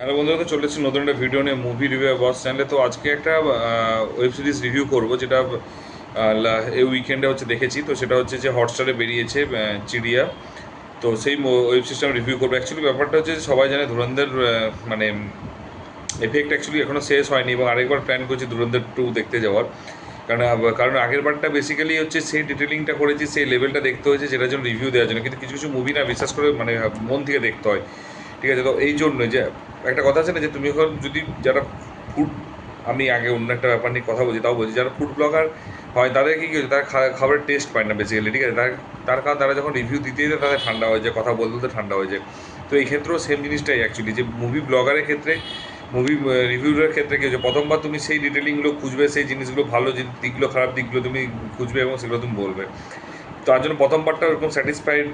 Hello বন্ধুরা, তো চলে এসেছি নতুন একটা ভিডিও নিয়ে মুভি রিভিউ বস চ্যানেলে। তো আজকে একটা ওয়েব সিরিজ রিভিউ করবো, যেটা এই উইকেন্ডে হচ্ছে দেখেছি। তো সেটা হচ্ছে যে হটস্টারে বেরিয়েছে, চিড়িয়া। তো সেই ওয়েব সিরিজটা আমি রিভিউ করবো। অ্যাকচুয়ালি ব্যাপারটা হচ্ছে যে সবাই জানে ধুরন্ধর মানে এফেক্ট অ্যাকচুয়ালি এখনও শেষ হয়নি, এবং আরেকবার প্ল্যান করছি ধুরন্ধর 2 দেখতে যাওয়ার। কারণ আগের বারটা বেসিক্যালি হচ্ছে সেই ডিটেলিংটা করেছি, সেই লেভেলটা দেখতে হয়েছে, যেটার জন্য রিভিউ দেওয়ার জন্য। কিন্তু কিছু কিছু মুভি না বিশ্বাস করে মানে মন থেকে দেখতে হয়, ঠিক আছে? তো এই জন্যই যে একটা কথা আছে না, যে তুমি এখন যদি যারা ফুড, আমি আগে অন্য একটা ব্যাপার নিয়ে কথা বলছি, তাও বলছি, যারা ফুড ব্লগার হয় তাদের কি হচ্ছে, তারা খাবারের টেস্ট পায় না বেসিক্যালি, ঠিক আছে? তার কারণ তারা যখন রিভিউ দিতে দিতে তাদের ঠান্ডা হয়ে যায়, কথা বলতে বলতে ঠান্ডা হয়ে যায়। তো এই ক্ষেত্রেও সেম জিনিসটাই অ্যাকচুয়ালি, যে মুভি ব্লগারের ক্ষেত্রে, মুভি রিভিউরের ক্ষেত্রে কী হচ্ছে, প্রথমবার তুমি সেই ডিটেলিংগুলো খুঁজবে, সেই জিনিসগুলো ভালো দিকগুলো খারাপ দিকগুলো তুমি খুঁজবে এবং সেগুলো তুমি বলবে। তার জন্য প্রথম পার্টটা ওরকম স্যাটিসফাইড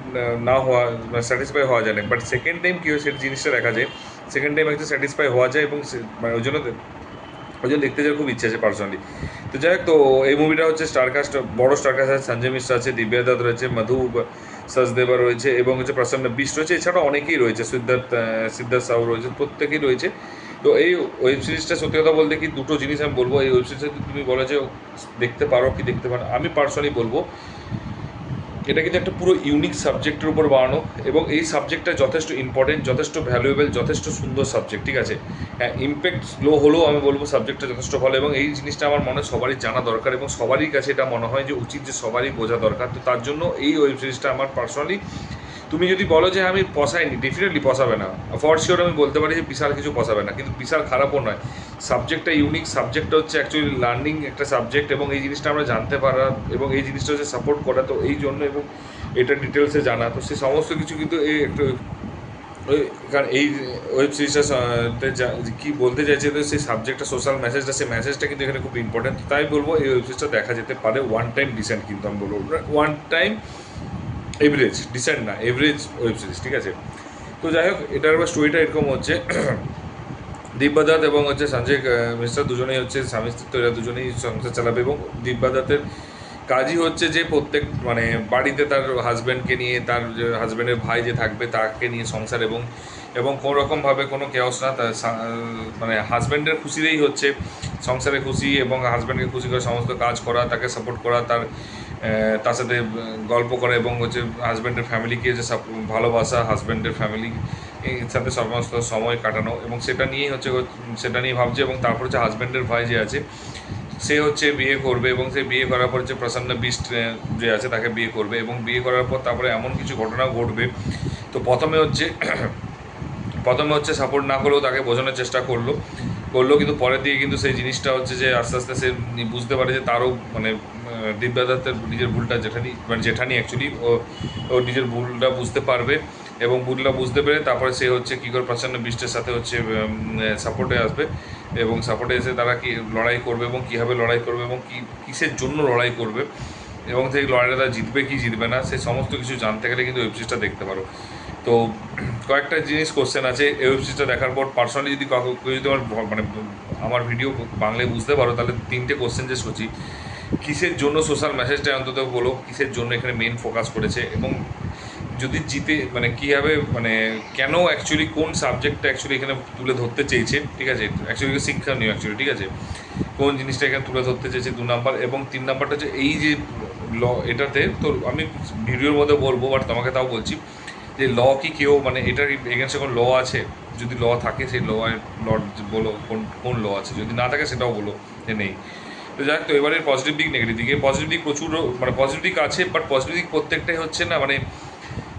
না হওয়া, স্যাটিসফাই হওয়া যায় না। বাট সেকেন্ড টাইম কী হয় সেই জিনিসটা দেখা যায়, সেকেন্ড টাইম একটু স্যাটিসফাই হওয়া যায়, এবং মানে ওই জন্য দেখতে যাওয়ার খুব ইচ্ছে আছে পার্সোনালি। তো যাই হোক, তো এই মুভিটা হচ্ছে স্টারকাস্ট, বড় স্টারকাস্ট আছে। সঞ্জয় মিশ্রা আছে, দিব্যা দত্ত রয়েছে, মধু সচদেবা রয়েছে, এবং হচ্ছে প্রসন্ন বিশ রয়েছে। এছাড়াও অনেকেই রয়েছে, সিদ্ধার্থ সাউ রয়েছে, প্রত্যেকেই রয়েছে। তো এই ওয়েব সিরিজটা সত্যি কথা বলতে কি, দুটো জিনিস আমি বলবো। এই ওয়েব সিরিজটা তুমি বলো যে দেখতে পারো কি দেখতে পারো, আমি পার্সোনালি বলবো এটা কিন্তু একটা পুরো ইউনিক সাবজেক্টের উপর বানানো, এবং এই সাবজেক্টটা যথেষ্ট ইম্পর্টেন্ট, যথেষ্ট ভ্যালুয়েবল, যথেষ্ট সুন্দর সাবজেক্ট, ঠিক আছে? হ্যাঁ, ইম্প্যাক্ট স্লো হলেও আমি বলবো সাবজেক্টটা যথেষ্ট ভালো, এবং এই জিনিসটা আমার মনে হয় সবারই জানা দরকার, এবং সবারই কাছে এটা মনে হয় যে উচিত, যে সবারই বোঝা দরকার। তো তার জন্য এই ওয়েব সিরিজটা আমার পার্সোনালি, তুমি যদি বলো যে আমি পসাইনি, ডেফিনেটলি পসাবে না। ফর শিওর আমি বলতে পারি যে বিশাল কিছু পসাবে না, কিন্তু বিশাল খারাপও নয়। সাবজেক্টটা ইউনিক, সাবজেক্টটা হচ্ছে অ্যাকচুয়ালি লার্নিং একটা সাবজেক্ট, এবং এই জিনিসটা আমরা জানতে পারা, এবং এই জিনিসটা হচ্ছে সাপোর্ট করা। তো এই জন্য, এবং এটা ডিটেলসে জানা, তো সেই সমস্ত কিছু কিন্তু এই একটু ওই, কারণ এই ওয়েব সিরিজটাতে কী বলতে চাইছে, তো সেই সাবজেক্টটা, সোশ্যাল মেসেজটা, সেই মেসেজটা কিন্তু এখানে খুব ইম্পর্টেন্ট। তাই বলবো এই ওয়েব সিরিজটা দেখা যেতে পারে ওয়ান টাইম ডিসেন্ট, কিন্তু আমি বলবো ওয়ান টাইম এভারেজ, ডিসেন্ট না, এভারেজ ওয়েব সিরিজ, ঠিক আছে? তো যাই হোক, এটার এবার স্টোরিটা এরকম হচ্ছে। দিব্যা দত্ত এবং হচ্ছে সঞ্জয় মিশ্রা দুজনেই হচ্ছে স্বামী স্ত্রী, তো এরা দুজনেই সংসার চালাবে, এবং দিব্যা দত্তের কাজই হচ্ছে যে প্রত্যেক মানে বাড়িতে তার হাজব্যান্ডকে নিয়ে, তার হাজব্যান্ডের ভাই যে থাকবে তাকে নিয়ে সংসার, এবং এবং কোনো রকমভাবে কোনো কেওস না, তার মানে হাজব্যান্ডের খুশিতেই হচ্ছে সংসারে খুশি, এবং হাজব্যান্ডকে খুশি করে সমস্ত কাজ করা, তাকে সাপোর্ট করা, তার সাথে গল্প করা, এবং হচ্ছে হাজব্যান্ডের ফ্যামিলিকে যে ভালোবাসা, হাজব্যান্ডের ফ্যামিলি এর সাথে সমস্ত সময় কাটানো, এবং সেটা নিয়েই হচ্ছে, সেটা নিয়ে ভাবছে। এবং তারপর হচ্ছে হাজব্যান্ডের ভাই যে আছে, সে হচ্ছে বিয়ে করবে, এবং সে বিয়ে করার পর হচ্ছে প্রসন্ন বিষ্ট যে আছে তাকে বিয়ে করবে, এবং বিয়ে করার পর তারপরে এমন কিছু ঘটনা ঘটবে। তো প্রথমে হচ্ছে সাপোর্ট না করেও তাকে বোঝানোর চেষ্টা করলো, কিন্তু পরের দিকে কিন্তু সেই জিনিসটা হচ্ছে যে আস্তে আস্তে সে বুঝতে পারে যে তারও মানে দিব্যা দত্তের নিজের ভুলটা, জেঠানি অ্যাকচুয়ালি ও নিজের ভুলটা বুঝতে পারবে, এবং ভুলটা বুঝতে পেরে তারপরে সে হচ্ছে কী করে প্রচণ্ড বৃষ্টির সাথে হচ্ছে সাপোর্টে আসবে, এবং সাপোর্টে এসে তারা কি লড়াই করবে, এবং কীভাবে লড়াই করবে, এবং কিসের জন্য লড়াই করবে, এবং সেই লড়াইটা তারা জিতবে কি জিতবে না, সেই সমস্ত কিছু জানতে গেলে কিন্তু ওয়েব সিরিজটা দেখতে পারো। তো কয়েকটা জিনিস কোশ্চেন আছে এই ওয়েব সিরিজটা দেখার পর। পার্সোনালি যদি যদি মানে আমার ভিডিও বাংলায় বুঝতে পারো, তাহলে 3টে কোশ্চেন যে করছি, কিসের জন্য সোশ্যাল মেসেজটা অন্তত বলো, কিসের জন্য এখানে মেন ফোকাস করেছে, এবং যদি জিতে মানে কীভাবে, মানে কেন অ্যাকচুয়ালি, কোন সাবজেক্টটা অ্যাকচুয়ালি এখানে তুলে ধরতে চেয়েছে, ঠিক আছে? অ্যাকচুয়ালি শিক্ষণীয় অ্যাকচুয়ালি, ঠিক আছে? কোন জিনিসটা এখানে তুলে ধরতে চেয়েছে, 2 নাম্বার। এবং 3 নাম্বারটা হচ্ছে এই যে এটাতে, তো আমি ভিডিওর মধ্যে বলবো, বাট তোমাকে তাও বলছি যে কি কেউ মানে এটার এগেনস্টে কোনো আছে? যদি থাকে, সেই ল বলো, কোন কোন আছে, যদি না থাকে সেটাও বলো যে নেই। তো যাক, তো এবারে পজিটিভ দিক, নেগেটিভ দিক, পজিটিভ দিক প্রচুর, মানে পজিটিভ দিক আছে, বাট পজিটিভ দিক প্রত্যেকটাই হচ্ছে না, মানে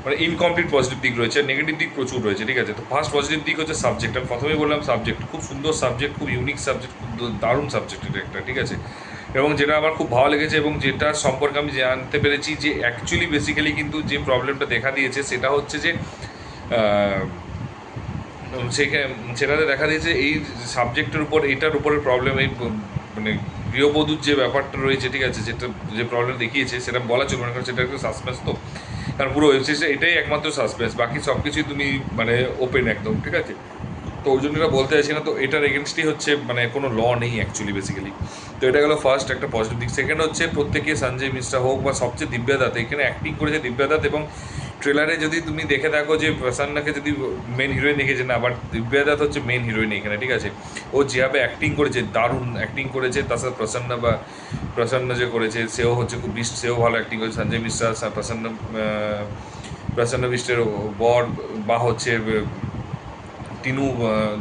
মানে ইনকমপ্লিট পজিটিভ দিক রয়েছে, নেগেটিভ দিক প্রচুর রয়েছে, ঠিক আছে? তো ফার্স্ট পজিটিভ দিক হচ্ছে সাবজেক্ট। আমি প্রথমেই বললাম সাবজেক্ট খুব সুন্দর সাবজেক্ট, খুব ইউনিক সাবজেক্ট, খুব দারুণ সাবজেক্ট এটা একটা, ঠিক আছে? এবং যেটা আমার খুব ভালো লেগেছে, এবং যেটা সম্পর্কে আমি জানতে পেরেছি যে অ্যাকচুয়ালি বেসিক্যালি কিন্তু যে প্রবলেমটা দেখা দিয়েছে সেটা হচ্ছে যে সেটাতে দেখা দিয়েছে এই সাবজেক্টের উপর, এইটার উপরের প্রবলেম, এই মানে গৃহবধূর যে ব্যাপারটা রয়েছে, ঠিক আছে, যেটা যে প্রবলেম দেখিয়েছে সেটা বলা চলবে না, কারণ সেটা একটু সাসপেন্স। তো কারণ পুরো ওয়েব সিরিজটা এটাই একমাত্র সাসপেন্স, বাকি সব কিছুই তুমি মানে ওপেন একদম, ঠিক আছে? তো ওই জন্য এটা বলতে চাইছি না। তো এটার এগেনস্টই হচ্ছে মানে কোনো ল নেই অ্যাকচুয়ালি বেসিক্যালি। তো এটা গেলো ফার্স্ট একটা পজিটিভ দিক। সেকেন্ড হচ্ছে প্রত্যেকে, সঞ্জয় মিশ্রা হোক বা সবচেয়ে দিব্যা দত্ত, এখানে অ্যাক্টিং করেছে দিব্যা দত্ত, এবং ট্রেলারে যদি তুমি দেখে থাকো যে প্রসন্নাকে যদি মেন হিরোইন দেখেছে না, বাট দিব্যা দত্ত হচ্ছে মেন হিরোইন এখানে, ঠিক আছে। ও যেভাবে অ্যাক্টিং করেছে, দারুণ অ্যাক্টিং করেছে। তার সাথে প্রসন্ন যে করেছে সেও হচ্ছে খুব বিষ্ট, সেও ভালো অ্যাক্টিং করেছে। সঞ্জয় মিশ্রা, প্রসন্ন বিষ্টের বর বা হচ্ছে টিনু,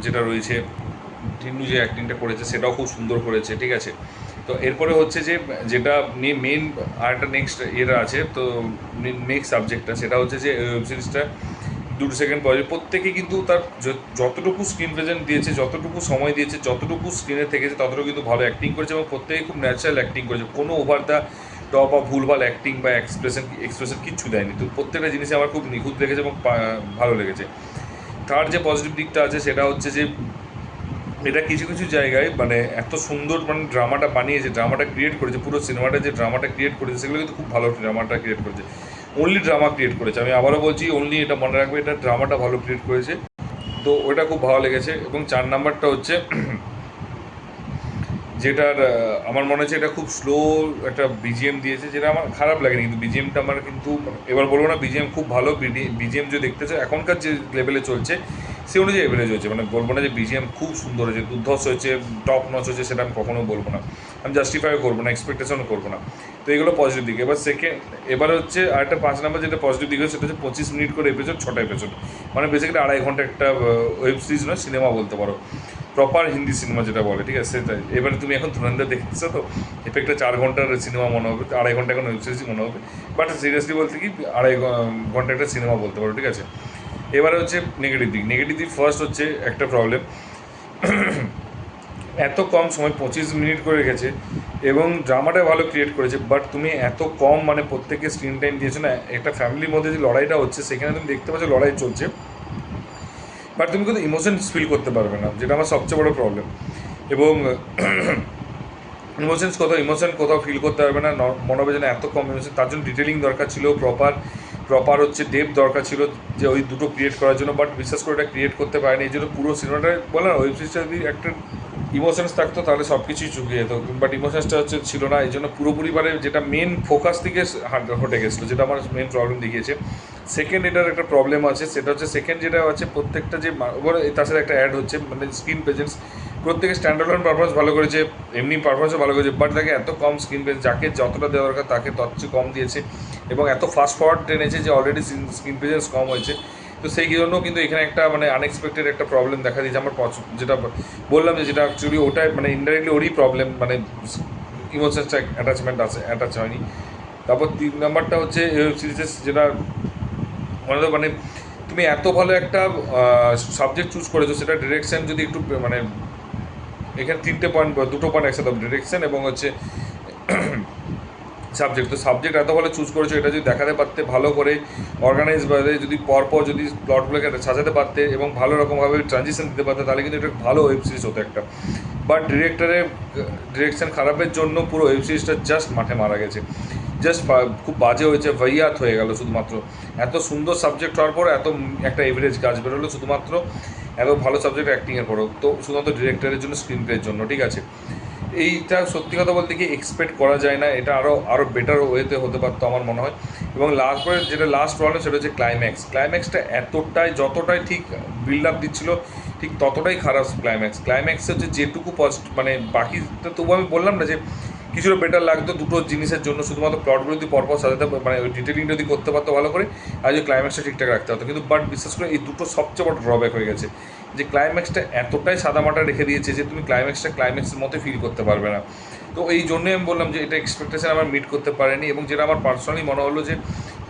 যেটা রয়েছে, টিনু যে অ্যাক্টিংটা করেছে সেটাও খুব সুন্দর করেছে, ঠিক আছে। তো এরপরে হচ্ছে যে যেটা নিয়ে মেন আর একটা নেক্সট ইয়েটা আছে, তো নেক্সট সাবজেক্টটা সেটা হচ্ছে যে ওয়েব সিরিজটা 2 সেকেন্ড পরে প্রত্যেকে কিন্তু তার যতটুকু স্ক্রিন প্রেজেন্ট দিয়েছে, যতটুকু সময় দিয়েছে, যতটুকু স্ক্রিনে থেকেছে ততটুকু কিন্তু ভালো অ্যাক্টিং করেছে এবং প্রত্যেকে খুব ন্যাচারাল অ্যাক্টিং করেছে। কোনো ওভার দ্য টপ বা ভুলভাল অ্যাক্টিং বা এক্সপ্রেশন কিচ্ছু দেয়নি। তো প্রত্যেকটা জিনিসে আমার খুব নিখুঁত লেগেছে এবং ভালো লেগেছে। থার্ড যে পজিটিভ দিকটা আছে সেটা হচ্ছে যে এটা কিছু কিছু জায়গায় মানে এত সুন্দর মানে ড্রামাটা বানিয়েছে, ড্রামাটা ক্রিয়েট করেছে, পুরো সিনেমাটা যে ড্রামাটা ক্রিয়েট করেছে সেগুলো কিন্তু খুব ভালো ড্রামাটা ক্রিয়েট করেছে। অনলি ড্রামা ক্রিয়েট করেছে, আমি আবারও বলছি অনলি, এটা মনে রাখবে, এটা ড্রামাটা ভালো ক্রিয়েট করেছে। তো ওটা খুব ভালো লেগেছে। এবং 4 নাম্বারটা হচ্ছে যেটার আমার মনে হচ্ছে এটা খুব স্লো একটা বিজিএম দিয়েছে, যেটা আমার খারাপ লাগেনি, কিন্তু বিজিএমটা আমার কিন্তু এবার বলবো না বিজিএম খুব ভালো। বিজিএম যে দেখতে চাই এখনকার যে লেভেলে চলছে সে অনুযায়ী এভারেজ হয়েছে, মানে বলবো না যে বিজিএম খুব সুন্দর হয়েছে, দুর্ধর্ষ হয়েছে, টপ নচ হয়েছে, সেটা আমি কখনো বলবো না, আমি জাস্টিফাইও করবো না, এক্সপেকটেশনও করবো না। তো এগুলো পজিটিভ দিক। এবার হচ্ছে আরেকটা 5 নাম্বার যেটা পজিটিভ দিক হচ্ছে সেটা হচ্ছে 25 মিনিট করে এপিসোড, 6টা এপিসোড, মানে বেসিক্যালি 2.5 ঘন্টা একটা ওয়েব সিরিজ নয়, সিনেমা বলতে পারো, প্রপার হিন্দি সিনেমা যেটা বলে, ঠিক আছে। সেটাই এবারে তুমি এখন ধুরন্ধর দেখতেছো তো এফেক্টটা 4 ঘন্টার সিনেমা মনে হবে, 2.5 ঘন্টা এখন ওয়েব সিরিজই মনে হবে, বাট সিরিয়াসলি বলতে কি 2.5 ঘন্টা একটা সিনেমা বলতে পারো, ঠিক আছে। এবারে হচ্ছে নেগেটিভ দিক ফার্স্ট হচ্ছে একটা প্রবলেম, এত কম সময় 25 মিনিট করে রেখেছে এবং ড্রামাটা ভালো ক্রিয়েট করেছে, বাট তুমি এত কম মানে প্রত্যেককে স্ক্রিন টাইম দিয়েছো না। একটা ফ্যামিলির মধ্যে যে লড়াইটা হচ্ছে সেখানে তুমি দেখতে পাচ্ছ লড়াই চলছে, বাট তুমি কিন্তু ইমোশনস ফিল করতে পারবে না, যেটা আমার সবচেয়ে বড় প্রবলেম। এবং ইমোশন কোথাও ফিল করতে পারবে না, মনে হবে যেন এত কম ইমোশন। তার জন্য ডিটেলিং দরকার ছিল, প্রপার হচ্ছে ডেপ দরকার ছিল যে ওই দুটো ক্রিয়েট করার জন্য, বাট বিশ্বাস করে এটা ক্রিয়েট করতে পারেনি। এই জন্য পুরো সিনেমাটা বলে না, ওয়েব সিরিজটা যদি একটা ইমোশনস থাকতো তাহলে সব কিছুই চুকিয়ে যেত, বাট ইমোশনসটা হচ্ছে ছিল না। এই জন্য পুরোপুরিবারে যেটা মেন ফোকাস থেকে হটে গেছিলো, যেটা আমার মেন প্রবলেম দেখিয়েছে। সেকেন্ড এটার একটা প্রবলেম আছে, সেটা হচ্ছে সেকেন্ড যেটা আছে প্রত্যেকটা যে তার সাথে একটা অ্যাড হচ্ছে মানে স্ক্রিন প্রেজেন্স, প্রত্যেকে স্ট্যান্ডার্ড পারফরমেন্স ভালো করেছে, এমনি পারফরমেন্সও ভালো করেছে, বাট তাকে এত কম স্ক্রিন প্রেজেন্স, যাকে যতটা দেওয়া দরকার তাকে তত কম দিয়েছে এবং এত ফাস্ট ফরওয়ার্ড টেনেছে যে অলরেডি স্ক্রিন প্রেজেন্স কম হয়েছে। তো সেই জন্য কিন্তু এখানে একটা মানে আনএক্সপেক্টেড একটা প্রবলেম দেখা দিয়েছে আমার যেটা বললাম যে যেটা অ্যাকচুয়ালি ওটাই মানে ইনডাইরেক্টলি ওরই প্রবলেম, মানে ইমোশনসটা অ্যাটাচ হয়নি। তারপর 3 নাম্বারটা হচ্ছে ওয়েব সিরিজের যেটা মানে তুমি এত ভালো একটা সাবজেক্ট চুজ করেছো, সেটা ডিরেকশন যদি একটু মানে এখানে 3টে পয়েন্ট বা 2টো পয়েন্ট একসাথে, ডিরেকশন এবং হচ্ছে সাবজেক্ট। তো সাবজেক্ট এত ভালো চুজ করেছো, এটা যদি দেখাতে পারতে ভালো করে অর্গানাইজভাবে, যদি পরপর যদি প্লটগুলোকে সাজাতে পারতে এবং ভালো রকমভাবে ট্রানজিশন দিতে পারতে, তাহলে কিন্তু এটা ভালো ওয়েব সিরিজ হতো একটা। বাট ডিরেকশন খারাপের জন্য পুরো ওয়েব সিরিজটা জাস্ট মাঠে মারা গেছে, জাস্ট খুব বাজে হয়েছে, ভাইয়াত হয়ে গেল শুধুমাত্র। এত সুন্দর সাবজেক্ট হওয়ার পর এত একটা এভারেজ কাজ বেরোলো শুধুমাত্র এত ভালো সাবজেক্ট অ্যাক্টিংয়ের পরও, তো শুধুমাত্র ডিরেক্টরের জন্য, স্ক্রিন প্লের জন্য, ঠিক আছে। এইটা সত্যি কথা বলতে কি এক্সপেক্ট করা যায় না, এটা আরও বেটার ওয়েতে হতে পারতো আমার মনে হয়। এবং যেটা লাস্ট প্রবলেম সেটা হচ্ছে ক্লাইম্যাক্সটা যতটাই ঠিক বিল্ড আপ দিচ্ছিলো ঠিক ততটাই খারাপ ক্লাইম্যাক্স হচ্ছে যেটুকু মানে বাকিটা তবু আমি বললাম না যে কিছুটা বেটার লাগতো দুটো জিনিসের জন্য, শুধুমাত্র প্লটগুলো যদি পরপর সাজাতে মানে ওই ডিটেলিং যদি করতে পারতো ভালো করে, আর যে ক্লাইম্যাক্সটা ঠিকঠাক রাখতে হতো। কিন্তু বাট বিশেষ করে এই দুটো সবচেয়ে বড় ড্রব্যাক হয়ে গেছে, যে ক্লাইম্যাক্সটা এতটাই সাদামাটা রেখে দিয়েছে যে তুমি ক্লাইম্যাক্সের মতো ফিল করতে পারবে না। তো এই জন্যই আমি বললাম যে এটা এক্সপেকটেশন আমার মিট করতে পারেনি, এবং যেটা আমার পার্সোনালি মনে হলো যে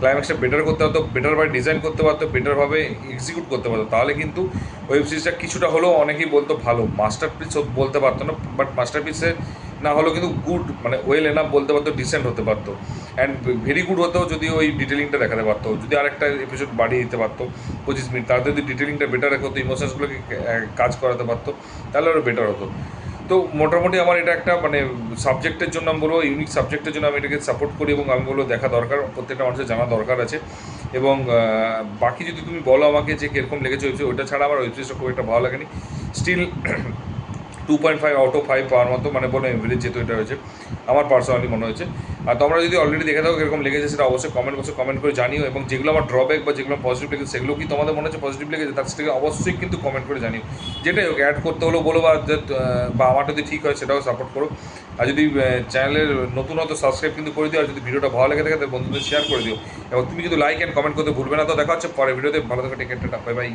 ক্লাইম্যাক্সটা বেটার করতে পারতো, বেটারভাবে ডিজাইন করতে পারতো, বেটারভাবে এক্সিকিউট করতে পারতো, তাহলে কিন্তু ওয়েব সিরিজটা কিছুটা হলেও অনেকেই বলতো ভালো, মাস্টারপিস বলতে পারতো না, বাট মাস্টারপিসে না হলেও কিন্তু গুড মানে ওয়েল এনাফ বলতে পারতো, ডিসেন্ট হতে পারতো, অ্যান্ড ভেরি গুড হতেও যদি ওই ডিটেলিংটা দেখাতে পারতো, যদি আরেকটা এপিসোড বাড়িয়ে দিতে পারতো 25 মিনিট, তাহলে যদি ডিটেলিংটা বেটার রাখতো, ইমোশনসগুলোকে কাজ করাতে পারতো, তাহলে আরও বেটার হতো। তো মোটামুটি আমার এটা একটা মানে সাবজেক্টের জন্য আমি বলবো, ইউনিক সাবজেক্টের জন্য আমি এটাকে সাপোর্ট করি, এবং আমি বলবো দেখা দরকার, প্রত্যেকটা মানুষের জানা দরকার আছে। এবং বাকি যদি তুমি বলো আমাকে যে কীরকম লেগেছে ওয়েব সিরিজ, ওটা ছাড়া আমার ওয়েব সিরিজটা খুব একটা ভালো লাগেনি। স্টিল 2.5 আউট অফ 5 পাওয়ার মতো, মানে বলো এভারেজ যেহেতু এটা হয়েছে আমার পার্সোনালি মনে হয়েছে। আর তোমরা যদি অলরেডি দেখে থাকো এরকম লেগেছে সেটা অবশ্যই কমেন্ট করে জানিও, এবং যেগুলো আমার ড্রব্যাক বা যেগুলো পজিটিভ লেগেছে সেগুলো কি তোমাদের মনে হচ্ছে পজিটিভ লেগেছে তার থেকে অবশ্যই কিন্তু কমেন্ট করে জানিও। যেটাই হোক, অ্যাড করতে হলেও বলো, বা আমার যদি ঠিক হয় সেটাও সাপোর্ট করো। আর যদি চ্যানেলের নতুন হতো সাবস্ক্রাইব কিন্তু করে দিও, আর যদি ভিডিওটা ভালো লেগে থাকে তাহলে বন্ধুদের শেয়ার করে দিও, এবং তুমি কিন্তু লাইক অ্যান্ড কমেন্ট করতে ভুলবে না। তো দেখা হচ্ছে পরের ভিডিওতে, ভালো থাকো, take care, tata, bye by.